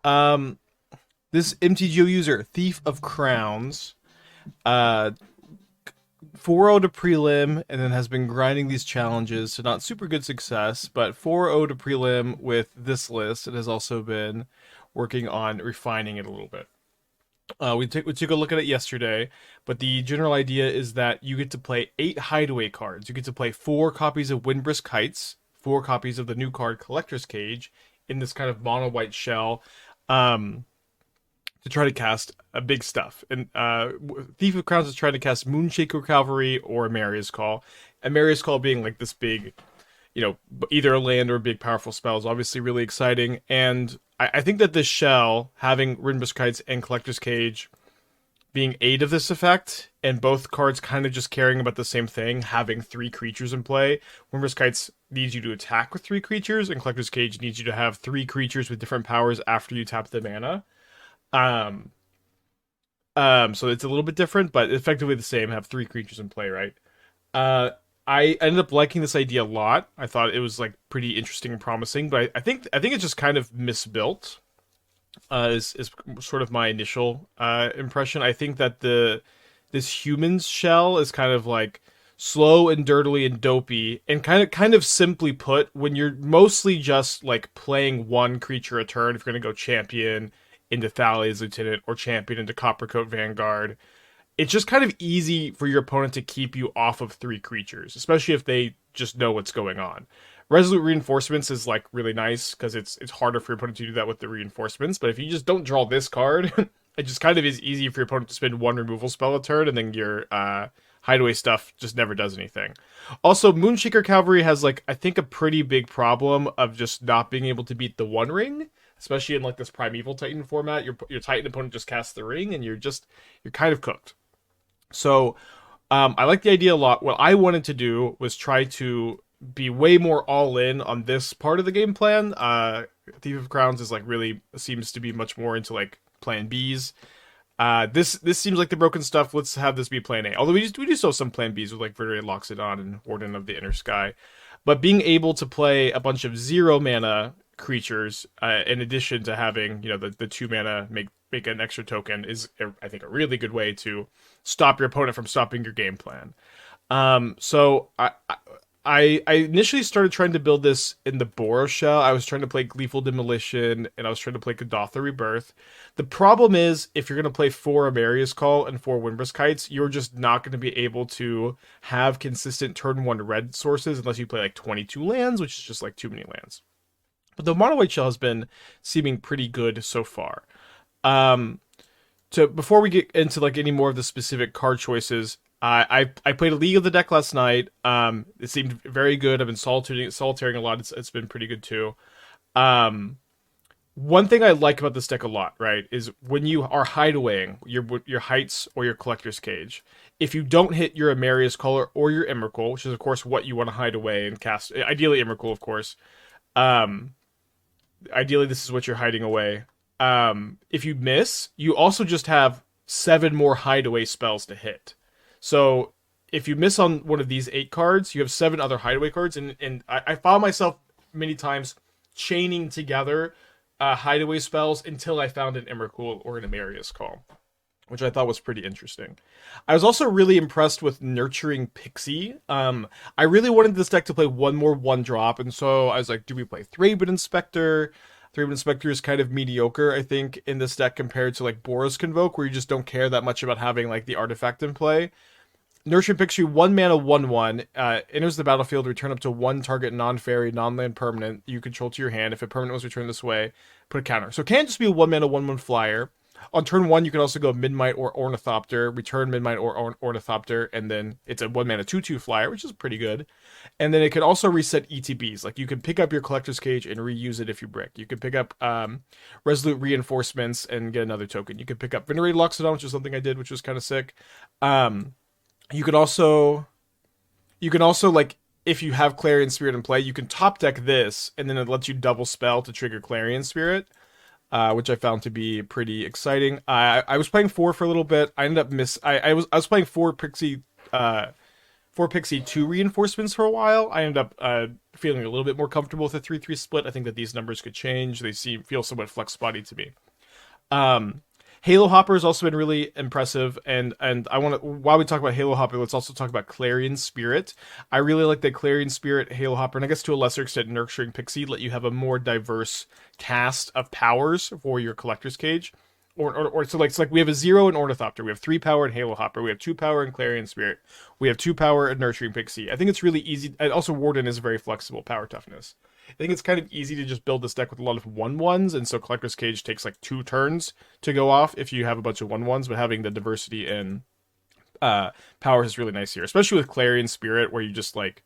Um, this MTGO user, Thief of Crowns, uh, 4-0 to prelim, and then has been grinding these challenges to not super good success, but 4-0 to prelim with this list. It has also been working on refining it a little bit. We took a look at it yesterday, but the general idea is that you get to play 8 Hideaway cards. You get to play 4 copies of Windbrisk Heights, 4 copies of the new card Collector's Cage in this kind of mono white shell, um, to try to cast a big stuff. And Thief of Crowns is trying to cast Moonshaker Cavalry or Emeria's Call. Emeria's Call being like this big, either a land or a big powerful spell is obviously really exciting. And I think that this shell, having Windbrisk Heights and Collector's Cage being 8 of this effect, and both cards kind of just caring about the same thing, having 3 creatures in play. Windbrisk Heights needs you to attack with 3 creatures, and Collector's Cage needs you to have 3 creatures with different powers after you tap the mana. So it's a little bit different, but effectively the same. Have 3 creatures in play, right? I ended up liking this idea a lot. I thought it was like pretty interesting and promising, but I think it's just kind of misbuilt. Is sort of my initial impression. I think that this humans shell is kind of like slow and dirtily and dopey, and kind of simply put, when you're mostly just like playing 1 creature a turn, if you're gonna go champion into Thalia's Lieutenant or champion into Coppercoat Vanguard, it's just kind of easy for your opponent to keep you off of 3 creatures, especially if they just know what's going on. Resolute Reinforcements is like really nice because it's harder for your opponent to do that with the reinforcements, but if you just don't draw this card, it just kind of is easy for your opponent to spend 1 removal spell a turn, and then your Hideaway stuff just never does anything. Also, Moonshaker Cavalry has like, I think, a pretty big problem of just not being able to beat the 1 ring, especially in like this Primeval Titan format. Your Titan opponent just casts the ring, and you're kind of cooked. So I like the idea a lot. What I wanted to do was try to be way more all in on this part of the game plan. Thief of Crowns is like really seems to be much more into like plan Bs. This seems like the broken stuff. Let's have this be plan A. Although we do still have some plan Bs with like Verdere Loxodon and Warden of the Inner Sky. But being able to play a bunch of 0 mana creatures, in addition to having, the 2 mana make an extra token, is, I think, a really good way to stop your opponent from stopping your game plan. So I initially started trying to build this in the Boros shell. I was trying to play Gleeful Demolition, and I was trying to play Kadatha Rebirth. The problem is, if you're going to play 4 Emeria's Call and 4 Windbrisk Heights, you're just not going to be able to have consistent turn 1 red sources unless you play like 22 lands, which is just like too many lands. But the mono white shell has been seeming pretty good so far. Before we get into like any more of the specific card choices, I played a League of the Deck last night. It seemed very good. I've been solitaring a lot. It's been pretty good too. One thing I like about this deck a lot, right, is when you are Hideawaying your Heights or your Collector's Cage, if you don't hit your Emeria's Call or your Emrakul, which is of course what you want to hide away and cast, ideally Emrakul, of course. Ideally this is what you're hiding away. If you miss, you also just have 7 more Hideaway spells to hit. So if you miss on one of these 8 cards, you have 7 other Hideaway cards, and I found myself many times chaining together Hideaway spells until I found an Emrakul or an Emeria's Call, which I thought was pretty interesting. I was also really impressed with Nurturing Pixie. I really wanted this deck to play one more 1-drop, and so I was like, do we play Thraben Inspector? Thraben Inspector is kind of mediocre, I think, in this deck compared to like Boros Convoke, where you just don't care that much about having like the artifact in play. Nurturing Pixie, 1 mana, 1/1, enters the battlefield, return up to 1 target non-fairy, non-land permanent you control to your hand. If a permanent was returned this way, put a counter. So it can't just be a 1 mana, 1/1 flyer. On turn 1, you can also go Memnite or Ornithopter, return Memnite or Ornithopter, and then it's a 1 mana 2/2 flyer, which is pretty good. And then it can also reset ETBs. Like, you can pick up your Collector's Cage and reuse it if you brick. You can pick up Resolute Reinforcements and get another token. You can pick up Verdere Loxodon, which is something I did, which was kind of sick. You can also, like, if you have Clarion Spirit in play, you can top deck this, and then it lets you double spell to trigger Clarion Spirit, which I found to be pretty exciting. I was playing 4 for a little bit. I ended up I was playing 4 Pixie 4 Pixie 2 reinforcements for a while. I ended up feeling a little bit more comfortable with a 3-3 split. I think that these numbers could change. They feel somewhat flex body to me. Halo Hopper has also been really impressive, and I want to, while we talk about Halo Hopper, let's also talk about Clarion Spirit. I really like that Clarion Spirit, Halo Hopper, and I guess to a lesser extent Nurturing Pixie let you have a more diverse cast of powers for your Collector's Cage. Or so like we have a 0 in Ornithopter, we have 3 power in Halo Hopper, we have 2 power in Clarion Spirit, we have 2 power in Nurturing Pixie. I think it's really easy, and also Warden is very flexible power toughness. I think it's kind of easy to just build this deck with a lot of 1/1s, and so Collector's Cage takes like 2 turns to go off if you have a bunch of 1/1s, but having the diversity in power is really nice here, especially with Clarion Spirit, where you just like,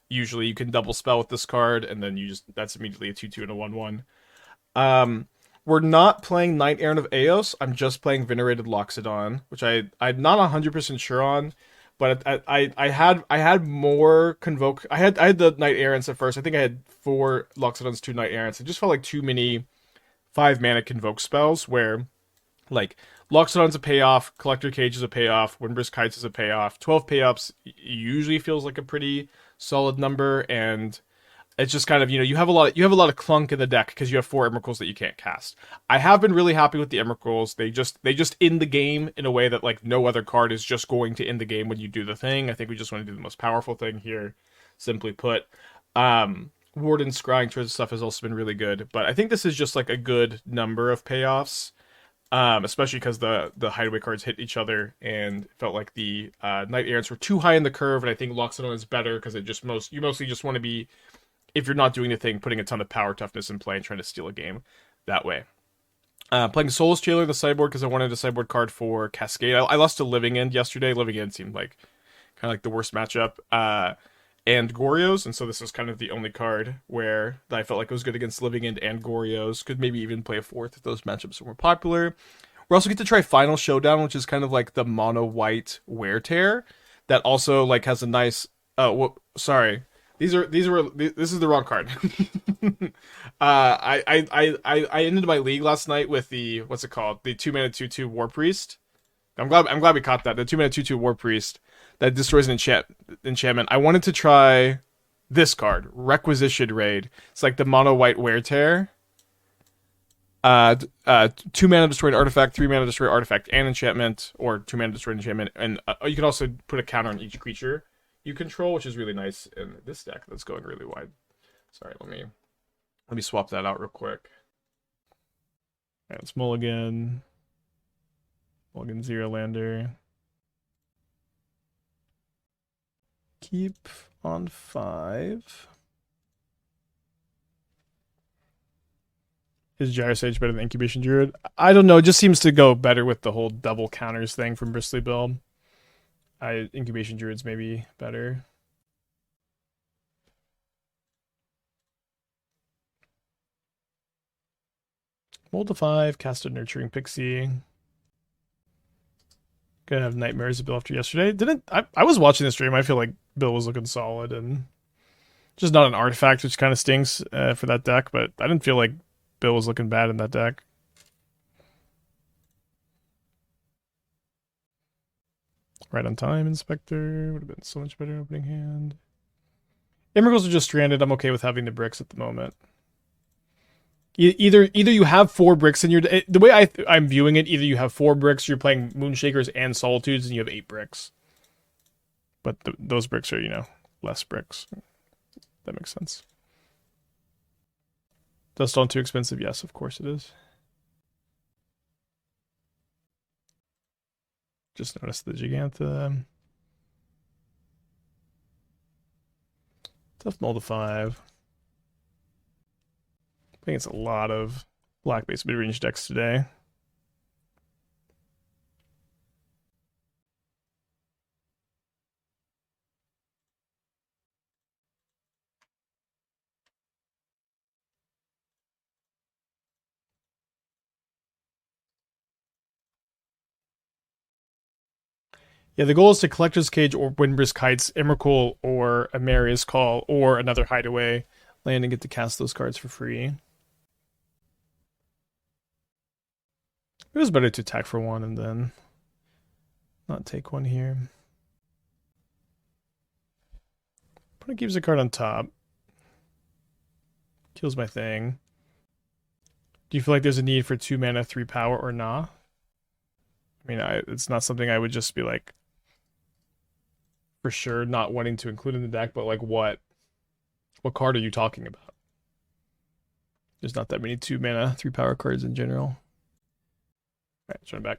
usually you can double spell with this card, and then that's immediately a 2/2 and a 1/1. We're not playing Knight Errant of Aeons. I'm just playing Venerated Loxodon, which I'm not 100% sure on, but I had more Convoke. I had the Knight Errants at first. I think I had 4 Loxodons, 2 Knight Errants. It just felt like too many 5 mana Convoke spells where like Loxodon's a payoff, Collector Cage is a payoff, Windbrisk Heights is a payoff. 12 payoffs usually feels like a pretty solid number, and it's just kind of, you have a lot of clunk in the deck because you have 4 Emrakuls that you can't cast. I have been really happy with the Emrakuls. They just end the game in a way that like no other card is just going to end the game when you do the thing. I think we just want to do the most powerful thing here, simply put. Warden's scrying towards stuff has also been really good, but I think this is just like a good number of payoffs. Especially because the Hideaway cards hit each other, and it felt like the Knight Errants were too high in the curve, and I think Loxodon is better because you mostly just want to be, if you're not doing the thing, putting a ton of power toughness in play and trying to steal a game that way. Playing Soulless Jailer the sideboard because I wanted a sideboard card for Cascade. I lost to Living End yesterday. Living End seemed like kind of like the worst matchup. And Goryo's, and so this is kind of the only card where I felt like it was good against Living End and Goryo's. Could maybe even play a 4th if those matchups are more popular. We also get to try Final Showdown, which is kind of like the mono white Wear Tear that also like has a nice. Sorry. This is the wrong card. I ended my league last night with the, what's it called? The 2-mana 2/2 War Priest. I'm glad we caught that. The 2-mana 2/2 War Priest that destroys an enchantment. I wanted to try this card, Requisition Raid. It's like the mono white Wear Tear. 2 mana destroy an artifact, 3 mana destroy artifact and enchantment, or 2 mana destroy an enchantment, and you can also put a counter on each creature you control, which is really nice in this deck that's going really wide. Sorry, let me swap that out real quick. All right, let's mulligan 0 lander. Keep on 5. Is Gyro Sage better than Incubation Druid? I don't know. It just seems to go better with the whole double counters thing from Bristly build. Incubation Druid's maybe better. Mold to 5, cast a Nurturing Pixie. Gonna have nightmares of Bill after yesterday. I was watching the stream. I feel like Bill was looking solid and just not an artifact, which kind of stinks for that deck. But I didn't feel like Bill was looking bad in that deck. Right on time, Inspector. Would have been so much better opening hand. Emrakuls are just stranded. I'm okay with having the bricks at the moment. Either you have 4 bricks in your... The way I'm viewing it, either you have 4 bricks, you're playing Moonshakers and Solitudes, and you have 8 bricks. But those bricks are, less bricks. That makes sense. Duststone too expensive? Yes, of course it is. Just noticed the Gigantha. Tough Mold to 5. I think it's a lot of black-based mid-range decks today. Yeah, the goal is to Collector's Cage or Windbrisk Heights, Emrakul or Emeria's Call, or another Hideaway land and get to cast those cards for free. It was better to attack for 1 and then not take 1 here. Opponent keeps a card on top. Kills my thing. Do you feel like there's a need for 2 mana, 3 power, or nah? I mean, it's not something I would just be like, for sure, not wanting to include in the deck, but like what card are you talking about? There's not that many 2 mana, 3 power cards in general. Alright, let's run back.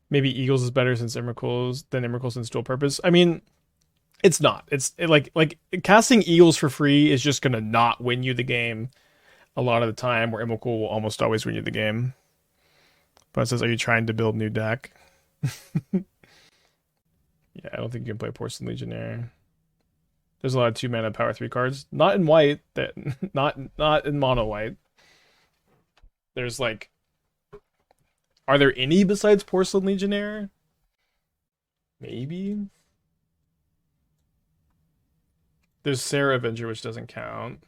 Maybe Eagles is better since Emrakul since dual purpose. I mean, it's not. Like casting Eagles for free is just gonna not win you the game a lot of the time, where Emrakul will almost always win you the game. But it says, are you trying to build new deck? Yeah, I don't think you can play Porcelain Legionnaire. There's a lot of 2 mana power 3 cards. Not in white. Not in mono white. There's like, are there any besides Porcelain Legionnaire? Maybe. There's Sarah Avenger, which doesn't count.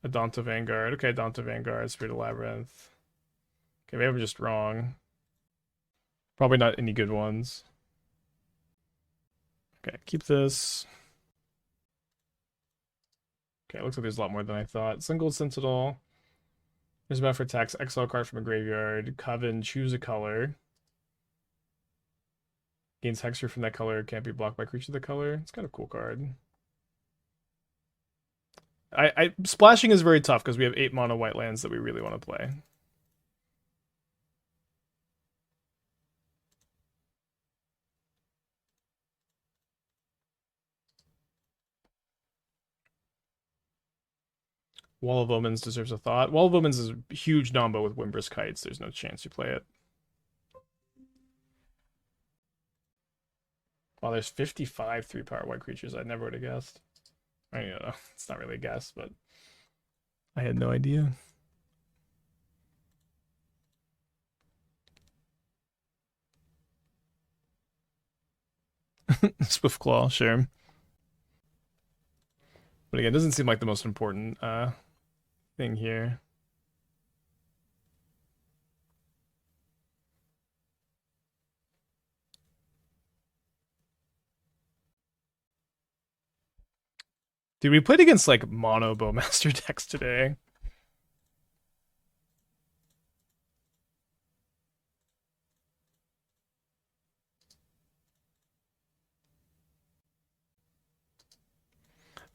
Adonta Vanguard. Okay, Adonta Vanguard, Spirit of Labyrinth. Okay, maybe I'm just wrong. Probably not any good ones. Okay, keep this. Okay, it looks like there's a lot more than I thought. Single Sentinel. There's a map for attacks. Exile card from a graveyard. Coven, choose a color. Gains hexer from that color. Can't be blocked by creature of the color. It's kind of a cool card. Splashing is very tough because we have 8 mono white lands that we really want to play. Wall of Omens deserves a thought. Wall of Omens is a huge nombo with Windbrisk Heights. There's no chance you play it. Wow, there's 55 3-power white creatures. I never would have guessed. I don't know. It's not really a guess, but I had no idea. Swiftclaw, sure. But again, it doesn't seem like the most important thing here. Dude, we played against like mono Bowmaster decks today.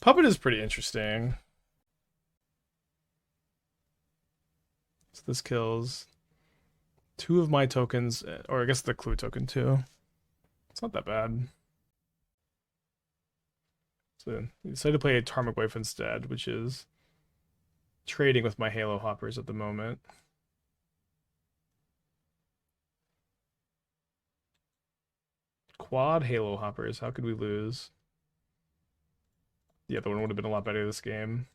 Puppet is pretty interesting. So this kills 2 of my tokens, or I guess the clue token too. It's not that bad. So I decided to play a Tarmogoyf instead, which is trading with my Halo Hoppers at the moment. Quad Halo Hoppers, how could we lose? The other one would have been a lot better this game.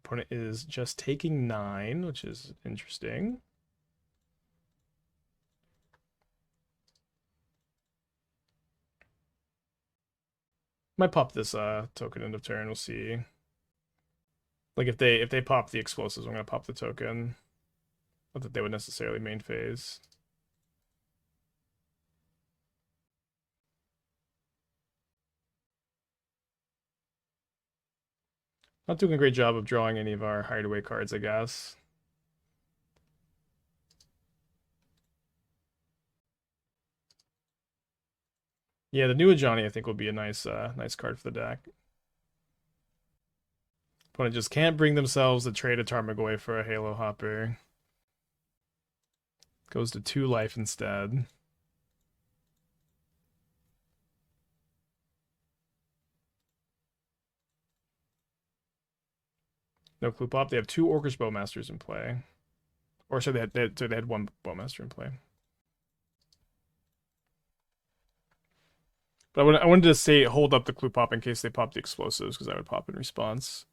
Opponent is just taking 9, which is interesting. Might pop this token end of turn, we'll see. Like if they pop the explosives, I'm gonna pop the token. Not that they would necessarily main phase. Not doing a great job of drawing any of our Hideaway cards, I guess. Yeah, the new Ajani I think will be a nice nice card for the deck. Opponent just can't bring themselves to trade a Tarmogoyf for a Halo Hopper. Goes to 2 life instead. No clue pop. They have 2 Orcish Bowmasters in play. Or so they had 1 Bowmaster in play. But I wanted to say hold up the clue pop in case they pop the explosives, because I would pop in response.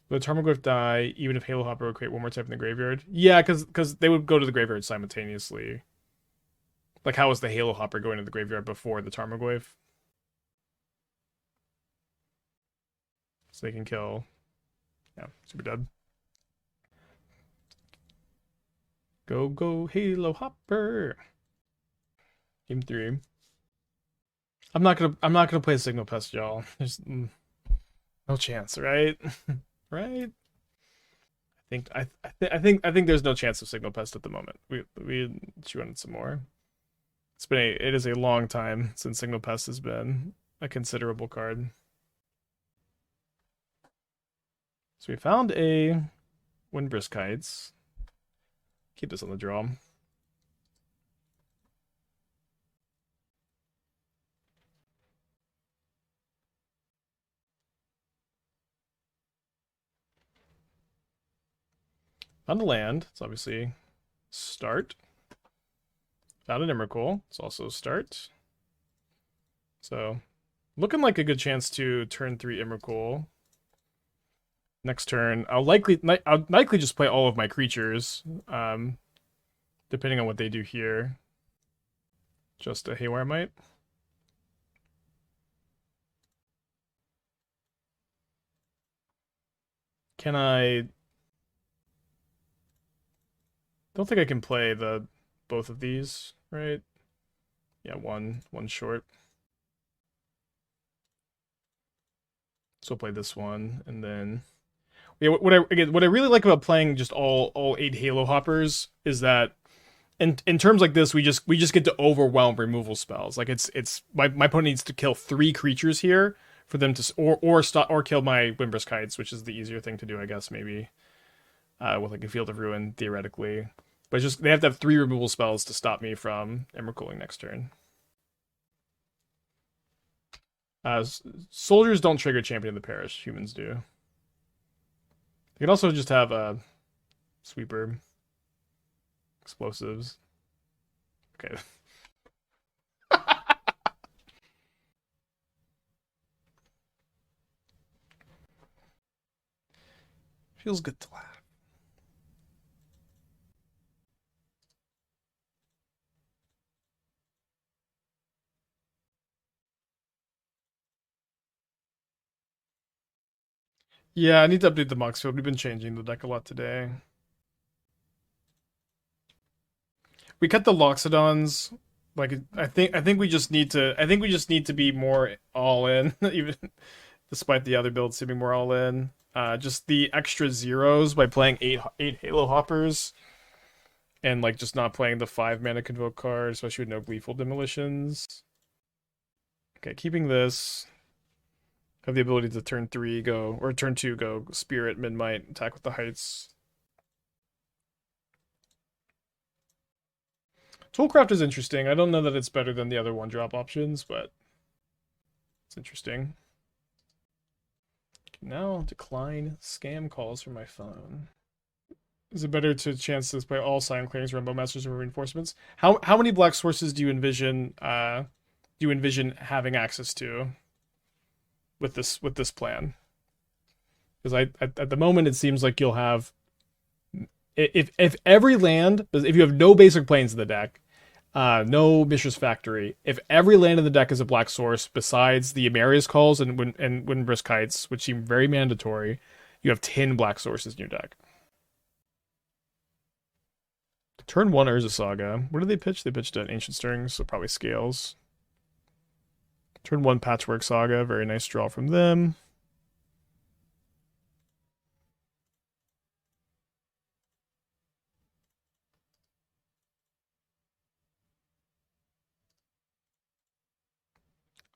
Will the Tarmogoyf die even if Halo Hopper would create 1 more type in the graveyard? Yeah, because they would go to the graveyard simultaneously. Like, how was the Halo Hopper going to the graveyard before the Tarmogoyf? So they can kill. Yeah, super dead. Go, go, Halo Hopper! Game 3. I'm not gonna play Signal Pest, y'all. There's no chance, right? Right? I think there's no chance of Signal Pest at the moment. We chew on it some more. It is a long time since Signal Pest has been a considerable card. So we found a Windbrisk Heights. Keep this on the draw. Found a land. It's obviously start. Found an Emrakul. It's also start. So looking like a good chance to turn 3 Emrakul. Next turn, I'll likely just play all of my creatures, depending on what they do here. Just a Haywire Might. Can I? Don't think I can play both of these, right? Yeah, one short. So I'll play this one, and then yeah. What I really like about playing just all 8 Halo Hoppers is that in terms like this, we just get to overwhelm removal spells. Like it's my opponent needs to kill 3 creatures here for them to or kill my Windbrisk Heights, which is the easier thing to do, I guess, maybe with like a Field of Ruin theoretically. But it's just they have to have 3 removal spells to stop me from Emrakuling next turn. Soldiers don't trigger Champion of the Parish. Humans do. You can also just have a Sweeper. Explosives. Okay. Feels good to laugh. Yeah, I need to update the Mox field. We've been changing the deck a lot today. We cut the Loxodons. Like I think we just need to be more all in, even despite the other builds seeming more all in. Just the extra zeros by playing eight Halo Hoppers, and like just not playing the 5 mana Convoke card, especially with no Gleeful Demolitions. Okay, keeping this. Have the ability to turn 3 go, or turn 2 go Spirit, Memnite, attack with the Heights. Toolcraft is interesting. I don't know that it's better than the other 1-drop options, but it's interesting. Now decline scam calls from my phone. Is it better to chance to play all Silent Clearings, Rainbow Masters, or Reinforcements? How many black sources do you envision having access to with this plan? Because at the moment it seems like you'll have if every land, if you have no basic planes in the deck, no Mishra's Factory, if every land in the deck is a black source besides the Emeria's Calls and Windbrisk Heights, which seem very mandatory, you have 10 black sources in your deck. Turn 1 Urza Saga. What did they pitch? They pitched an Ancient Stirrings, so probably Scales. Turn 1 Patchwork Saga. Very nice draw from them.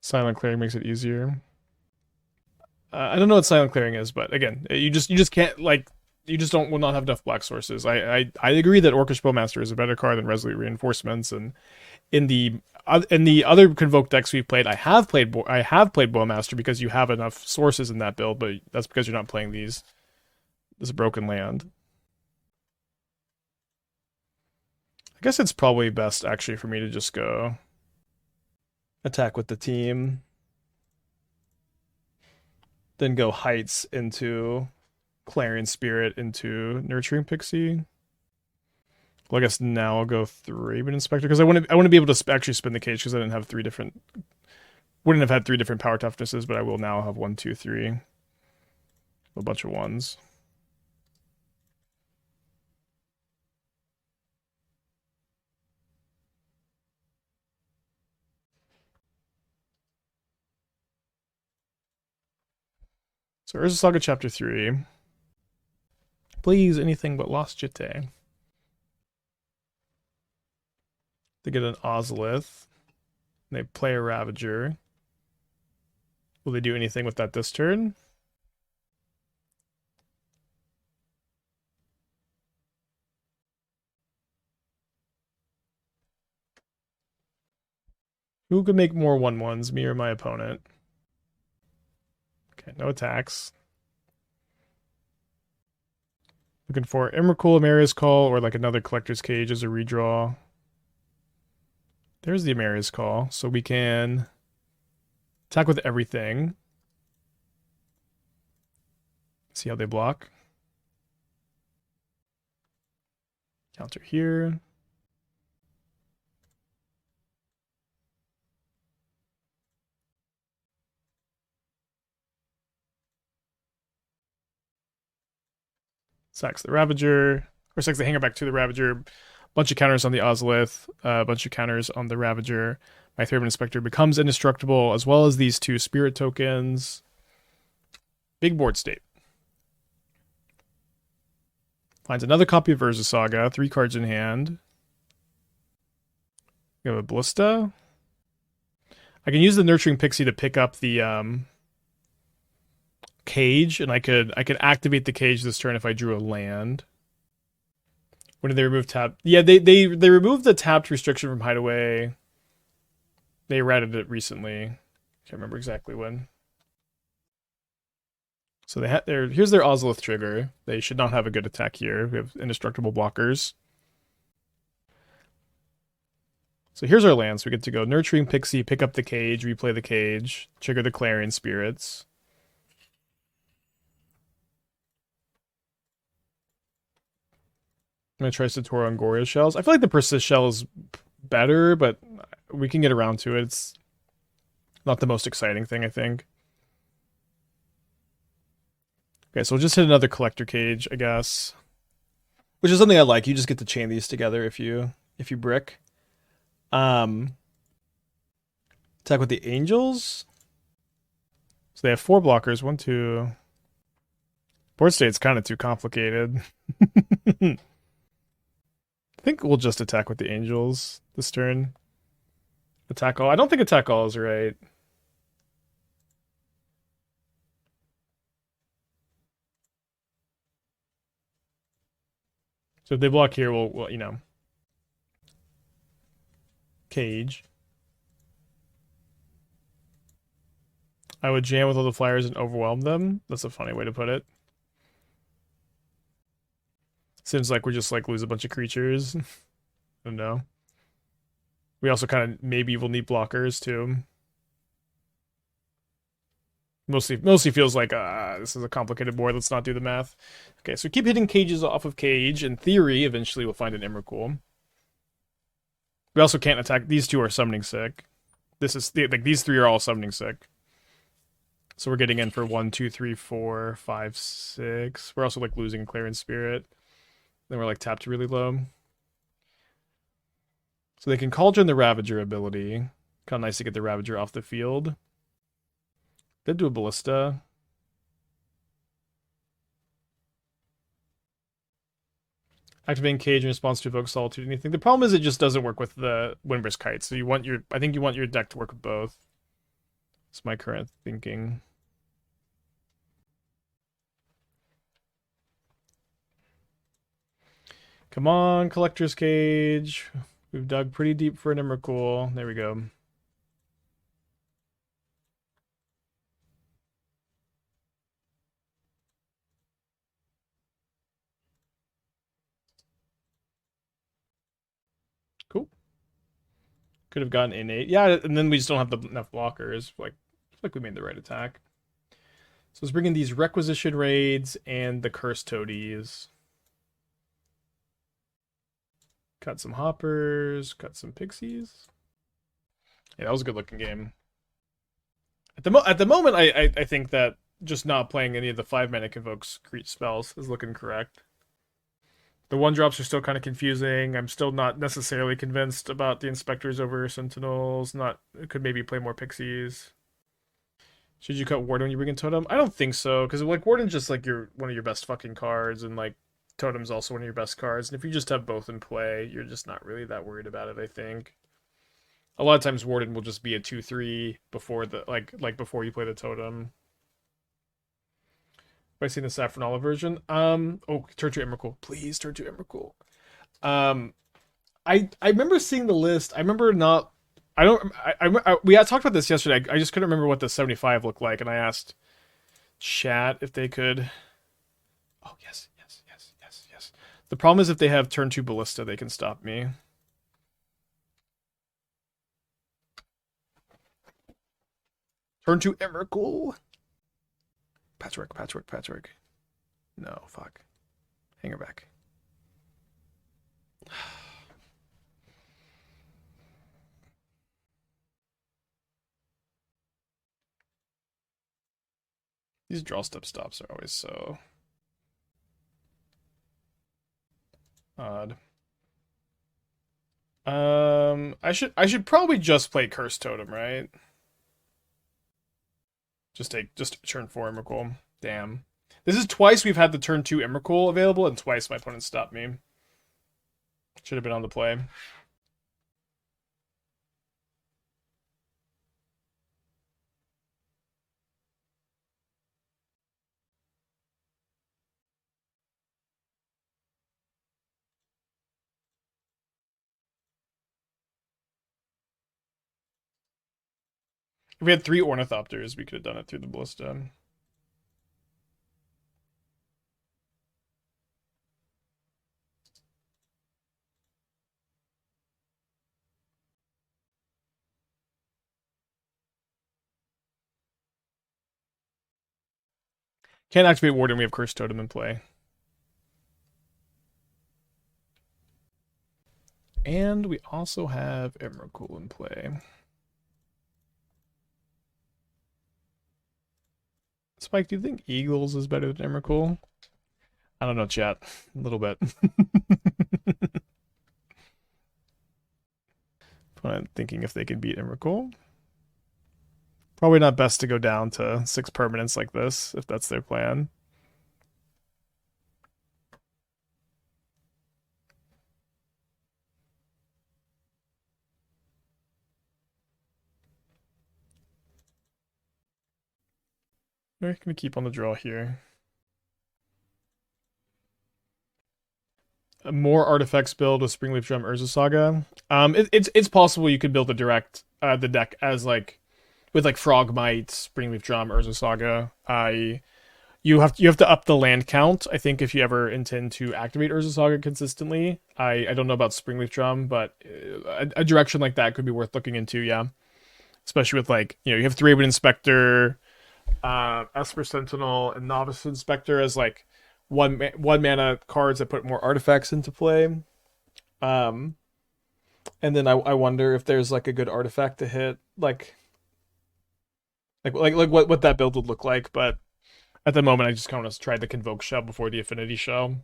Silent Clearing makes it easier. I don't know what Silent Clearing is, but again, you just can't, like, you just will not have enough black sources. I agree that Orcish Bowmaster is a better card than Resolute Reinforcements, and in the other Convoke decks we've played, I have played Bowmaster because you have enough sources in that build, but that's because you're not playing this broken land. I guess it's probably best actually for me to just go attack with the team, then go Heights into Clarion Spirit into Nurturing Pixie. Well, I guess now I'll go Thraben Inspector because I want to be able to actually spin the cage because I wouldn't have had 3 different power toughnesses, but I will now have 1, 2, 3, a bunch of 1s. So Urza Saga Chapter 3. Please, anything but Lost Jitte. They get an Ozolith. They play a Ravager. Will they do anything with that this turn? Who could make more 1/1s, me or my opponent? Okay, no attacks. Looking for Emrakul, Emeria's Call, or like another Collector's Cage as a redraw. There's the Emeria's Call, so we can attack with everything. See how they block. Counter here. Sacks the Ravager, or sacks the Hanger back to the Ravager. Bunch of counters on the Ozolith, a bunch of counters on the Ravager. My Thraben Inspector becomes indestructible, as well as these 2 Spirit tokens. Big board state. Finds another copy of Urza Saga, 3 cards in hand. We have a Ballista. I can use the Nurturing Pixie to pick up the cage, and I could activate the cage this turn if I drew a land. When did they remove tap? Yeah, they removed the tapped restriction from Hideaway. They errated it recently. Can't remember exactly when. So they had here's their Ozolith trigger. They should not have a good attack here. We have indestructible blockers. So here's our lands. We get to go Nurturing Pixie, pick up the cage, replay the cage, trigger the Clarion Spirits. I'm going to try Satora Angoria Shells. I feel like the Persist Shell is better, but we can get around to it. It's not the most exciting thing, I think. Okay, so we'll just hit another Collector Cage, I guess. Which is something I like. You just get to chain these together if you brick. Attack with the Angels. So they have 4 blockers. 1, 2. Board state's kind of too complicated. I think we'll just attack with the Angels this turn. Attack all. I don't think attack all is right. So if they block here, we'll you know, cage. I would jam with all the flyers and overwhelm them. That's a funny way to put it. Seems like we're just like lose a bunch of creatures. I don't know. We also kind of maybe will need blockers too. Mostly feels like this is a complicated board. Let's not do the math. Okay, so keep hitting cages off of cage. In theory, eventually we'll find an Emrakul. We also can't attack. These 2 are summoning sick. This is like these 3 are all summoning sick. So we're getting in for 1, 2, 3, 4, 5, 6. We're also like losing Clarion Spirit. Then we're like tapped really low. So they can Cauldron the Ravager ability. Kind of nice to get the Ravager off the field. They do a Ballista. Activating cage in response to evoke solitude, anything. The problem is it just doesn't work with the Windbrisk Heights. So I think you want your deck to work with both. That's my current thinking. Come on, Collector's Cage. We've dug pretty deep for an Emrakul. There we go. Cool. Could have gotten innate. Yeah, and then we just don't have enough blockers. Like we made the right attack. So let's bring in these Requisition Raids and the Cursed Toadies. Cut some Hoppers, cut some Pixies. Yeah, that was a good looking game. At the moment, I think that just not playing any of the 5-mana Convokes creature spells is looking correct. The 1-drops are still kind of confusing. I'm still not necessarily convinced about the Inspectors over Sentinels. Could maybe play more Pixies. Should you cut Warden when you bring in Totem? I don't think so, because like Warden's just like one of your best fucking cards, and like Totem's also one of your best cards. And if you just have both in play, you're just not really that worried about it, I think. A lot of times Warden will just be a 2/3 before the like before you play the Totem. Have I seen the Saffron Olive version? Oh, turn to Emrakul. Please turn to Emrakul. Um I remember seeing the list. I remember not I don't we had talked about this yesterday. I just couldn't remember what the 75 looked like, and I asked chat if they could. Oh, yes. The problem is if they have turn 2 Ballista, they can stop me. Turn 2 Emrakul. Patchwork. No, fuck. Hang her back. These draw step stops are always so odd. I should probably just play Cursed Totem, right? Just turn 4 Emrakul. Damn. This is twice we've had the turn 2 Emrakul available, and twice my opponent stopped me. Should have been on the play. If we had 3 Ornithopters, we could have done it through the Ballista. Can't activate Warden, we have Cursed Totem in play. And we also have Emrakul in play. Spike, do you think Eagles is better than Emrakul? I don't know, chat. A little bit. I'm thinking if they could beat Emrakul. Probably not best to go down to 6 permanents like this, if that's their plan. We're going to keep on the draw here. A more artifacts build with Springleaf Drum Urza Saga. It's possible you could build the deck as like with like Frogmite, Springleaf Drum, Urza Saga. You have to up the land count, I think, if you ever intend to activate Urza Saga consistently. I don't know about Springleaf Drum, but a direction like that could be worth looking into, yeah. Especially with like, you have Thraben Inspector, Esper Sentinel, and Novice Inspector as like one mana cards that put more artifacts into play. And then I wonder if there's like a good artifact to hit, like what that build would look like, but at the moment I just kind of tried the Convoke Shell before the Affinity Shell.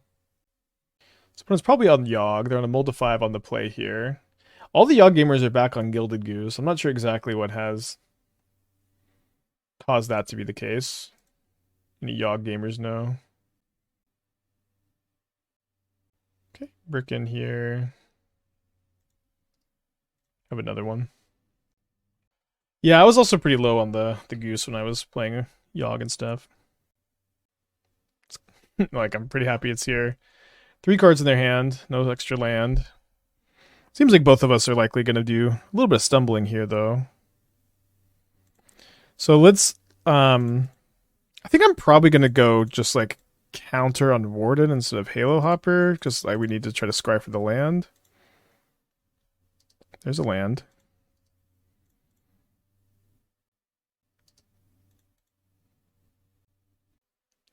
This one's probably on Yogg. They're on a Mold of 5 on the play here. All the Yogg gamers are back on Gilded Goose. I'm not sure exactly what has caused that to be the case. Any Yogg gamers know? Okay, brick in here. Have another one. Yeah, I was also pretty low on the Goose when I was playing Yogg and stuff. Like, I'm pretty happy it's here. 3 cards in their hand, no extra land. Seems like both of us are likely going to do a little bit of stumbling here, though. So let's... I think I'm probably going to go just, like, counter on Warden instead of Halo Hopper, because like, we need to try to scry for the land. There's a land.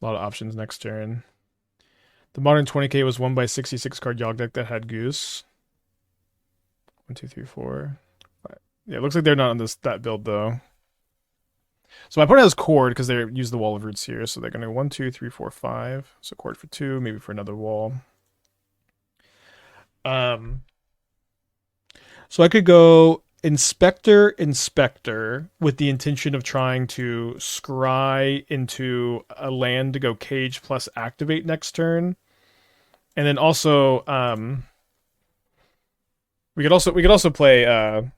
A lot of options next turn. The modern 20k was won by 66 card Yogg deck that had Goose. 1, 2, 3, 4. 5. Yeah, it looks like they're not on that build though. So my opponent has Cord because they use the Wall of Roots here, so they're going to 1, 2, 3, 4, 5. So Cord for 2, maybe for another wall. So I could go Inspector with the intention of trying to scry into a land to go cage plus activate next turn. And then also we could also play a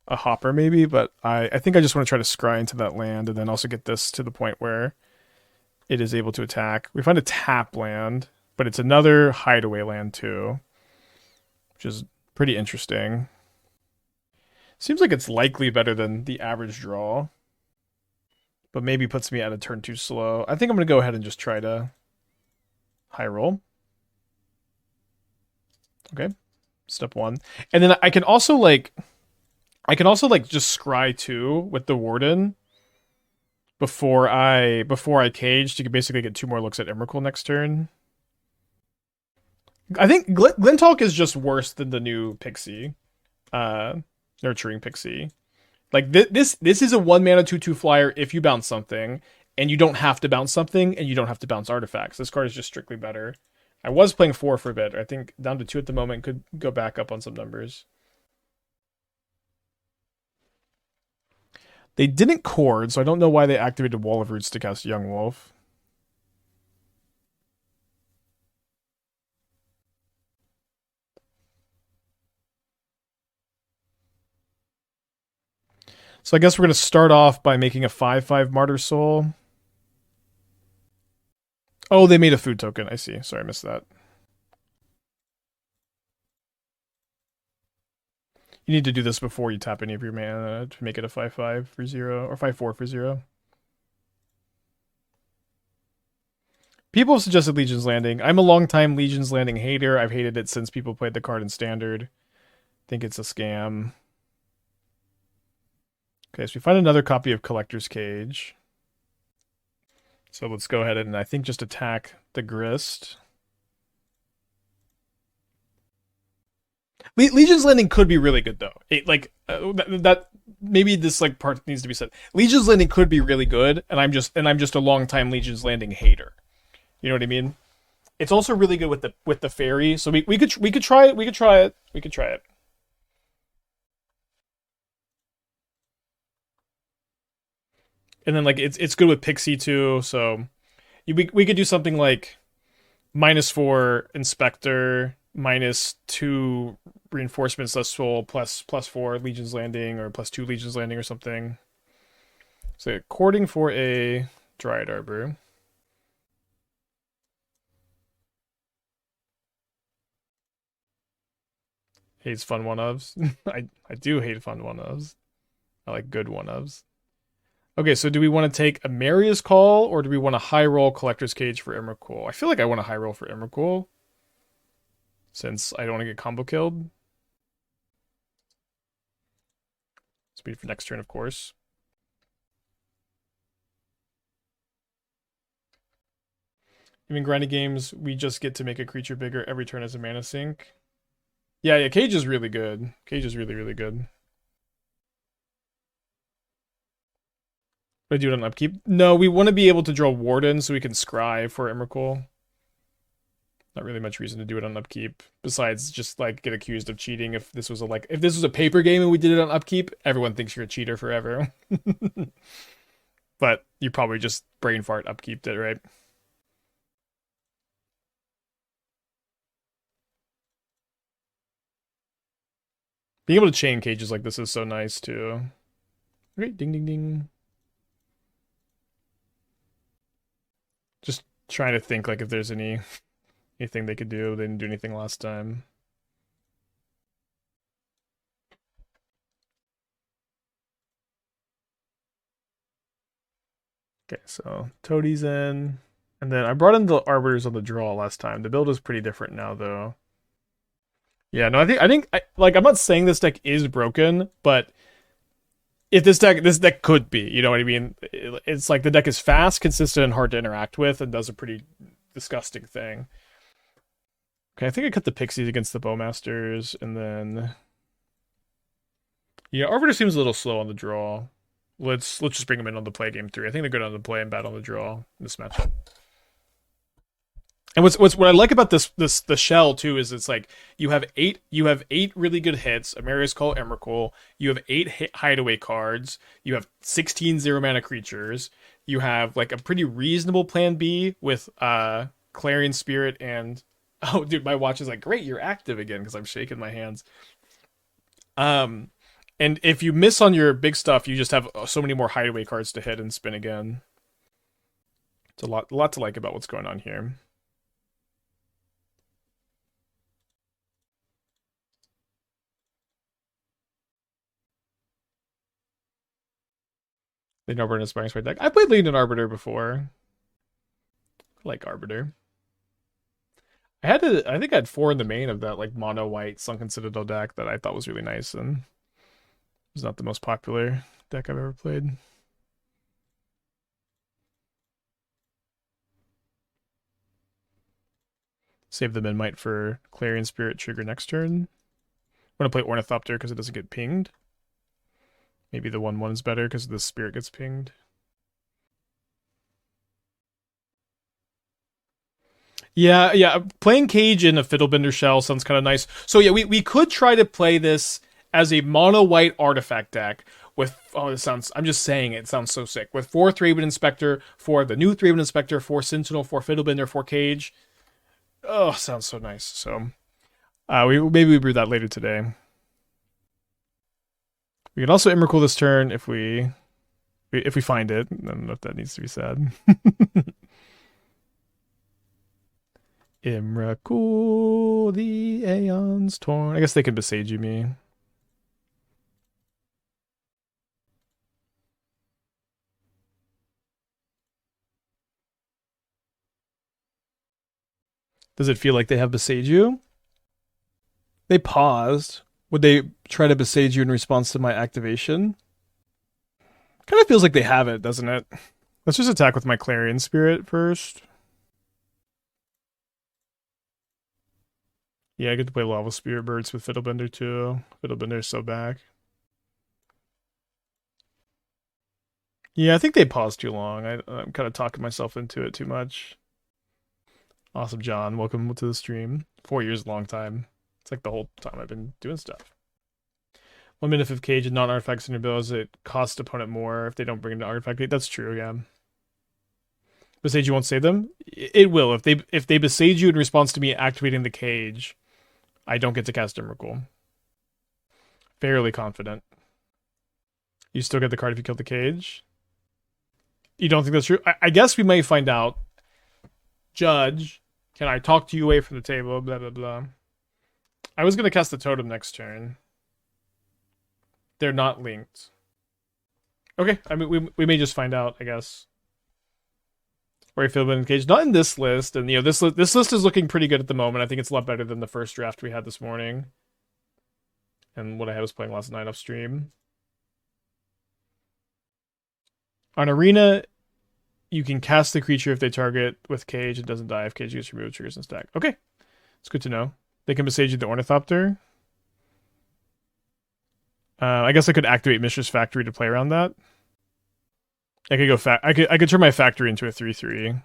hopper maybe, but I think I just want to try to scry into that land and then also get this to the point where it is able to attack. We find a tap land, but it's another hideaway land too, which is pretty interesting. Seems like it's likely better than the average draw, but maybe puts me at a turn too slow. I think I'm going to go ahead and just try to high roll. Okay, step one. And then I can also like just scry 2 with the Warden before I cage to basically get 2 more looks at Emrakul next turn. I think Glintalk is just worse than the new Pixie. Nurturing Pixie. Like this is a 1 mana 2/2 flyer if you bounce something, and you don't have to bounce something, and you don't have to bounce artifacts. This card is just strictly better. I was playing 4 for a bit. I think down to 2 at the moment, could go back up on some numbers. They didn't chord, so I don't know why they activated Wall of Roots to cast Young Wolf. So I guess we're going to start off by making a 5/5 Martyr Soul. Oh, they made a food token. I see. Sorry, I missed that. You need to do this before you tap any of your mana to make it a 5/5 for 0, or 5/4 for 0. People have suggested Legion's Landing. I'm a long-time Legion's Landing hater. I've hated it since people played the card in Standard. Think it's a scam. Okay, so we find another copy of Collector's Cage. So let's go ahead and I think just attack the Grist. Legion's Landing could be really good though. That maybe this like part needs to be said. Legion's Landing could be really good, and I'm just a long time Legion's Landing hater. You know what I mean? It's also really good with the fairy. So we could try it. We could try it. And then like it's good with Pixie too. So we could do something like -4 Inspector, -2 Reinforcements less soul, +4 Legion's Landing, or +2 Legion's Landing or something. So courting for a Dryad Arbor. Hates fun one-ofs. I do hate fun one-ofs. I like good one-ofs. Okay, so do we want to take Emeria's Call, or do we want to high roll Collector's Cage for Emrakul? I feel like I want to high roll for Emrakul, since I don't want to get combo killed. Speed for next turn, of course. Even grinding games, we just get to make a creature bigger every turn as a mana sink. Yeah, Cage is really good. Cage is really, really good. I do it on upkeep. No, we want to be able to draw Warden so we can scry for Emrakul. Not really much reason to do it on upkeep, besides just like get accused of cheating. If this was a paper game and we did it on upkeep, everyone thinks you're a cheater forever. But you probably just brain fart upkeeped it, right? Being able to chain cages like this is so nice too. Okay, ding ding ding. Just trying to think like if there's anything they could do. They didn't do anything last time. Okay, so Toadie's in. And then I brought in the Arbiters on the draw last time. The build is pretty different now though. Yeah, no, I think I'm not saying this deck is broken, but if this deck could be, you know what I mean? It's like the deck is fast, consistent, and hard to interact with, and does a pretty disgusting thing. Okay, I think I cut the Pixies against the Bowmasters, and then yeah, Arbiter seems a little slow on the draw. Let's just bring them in on the play game 3. I think they're good on the play and bad on the draw in this matchup. And what I like about the shell too is it's like you have eight really good hits. Emeria's Call, Emrakul. You have hideaway cards. You have 16 0-mana creatures. You have like a pretty reasonable plan B with Clarion Spirit and oh dude, my watch is like great. You're active again because I'm shaking my hands. Um, and if you miss on your big stuff, you just have so many more hideaway cards to hit and spin again. It's a lot to like about what's going on here. Leonin Arbiter and Sparring Spike deck. I played Leonin Arbiter before. I like Arbiter. I think I had 4 in the main of that like mono white Sunken Citadel deck that I thought was really nice and it was not the most popular deck I've ever played. Save the Memnite for Clarion Spirit trigger next turn. I'm gonna play Ornithopter because it doesn't get pinged. Maybe the 1/1 is better because the spirit gets pinged. Yeah. Playing Cage in a Fiddlebender shell sounds kind of nice. So yeah, we could try to play this as a mono white artifact deck with I'm just saying it sounds so sick. With 4 Thraben Inspector, for the new Thraben Inspector, 4 Sentinel, 4 Fiddlebender, 4 Cage. Oh, sounds so nice. So we brew that later today. We can also Emrakul this turn if we find it. I don't know if that needs to be said. Emrakul, the Aeons torn. I guess they can Besage me. Does it feel like they have Besage you? They paused. Would they try to Besage you in response to my activation? Kind of feels like they have it, doesn't it? Let's just attack with my Clarion Spirit first. Yeah, I get to play Lava Spirit Birds with Fiddlebender too. Fiddlebender's so back. Yeah, I think they paused too long. I'm kind of talking myself into it too much. Awesome, John. Welcome to the stream. 4 years, long time. It's like the whole time I've been doing stuff. 1 minute of Cage and non-artifacts in your bills, it costs opponent more if they don't bring an artifact. That's true, yeah. Besage you won't save them? It will. If they Besage you in response to me activating the Cage, I don't get to cast Emrakul. Fairly confident. You still get the card if you kill the Cage? You don't think that's true? I guess we may find out. Judge, can I talk to you away from the table? Blah, blah, blah. I was going to cast the Totem next turn. They're not linked. Okay, I mean, we may just find out, I guess. Or if Fiddlebender Cage. Not in this list, and this list is looking pretty good at the moment. I think it's a lot better than the first draft we had this morning. And what I was playing last night off stream. On Arena, you can cast the creature if they target with Cage. It doesn't die if Cage gets removed, triggers, and stack. Okay, it's good to know. They can Besage the Ornithopter. I guess I could activate Mishra's Factory to play around that. I could go I could turn my factory into a 3/3.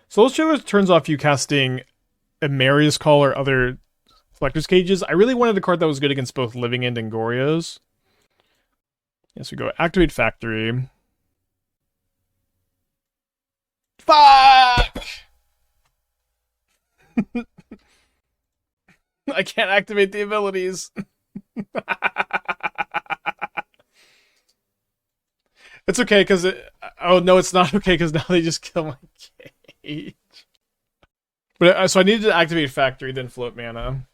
Soulless Jailer turns off you casting Emeria's Call or other Collector's Cages. I really wanted a card that was good against both Living End and Gorios. Yes, we go activate factory. Fuck! I can't activate the abilities. It's okay because oh no, it's not okay because now they just kill my Cage. But so I needed to activate factory, then float mana.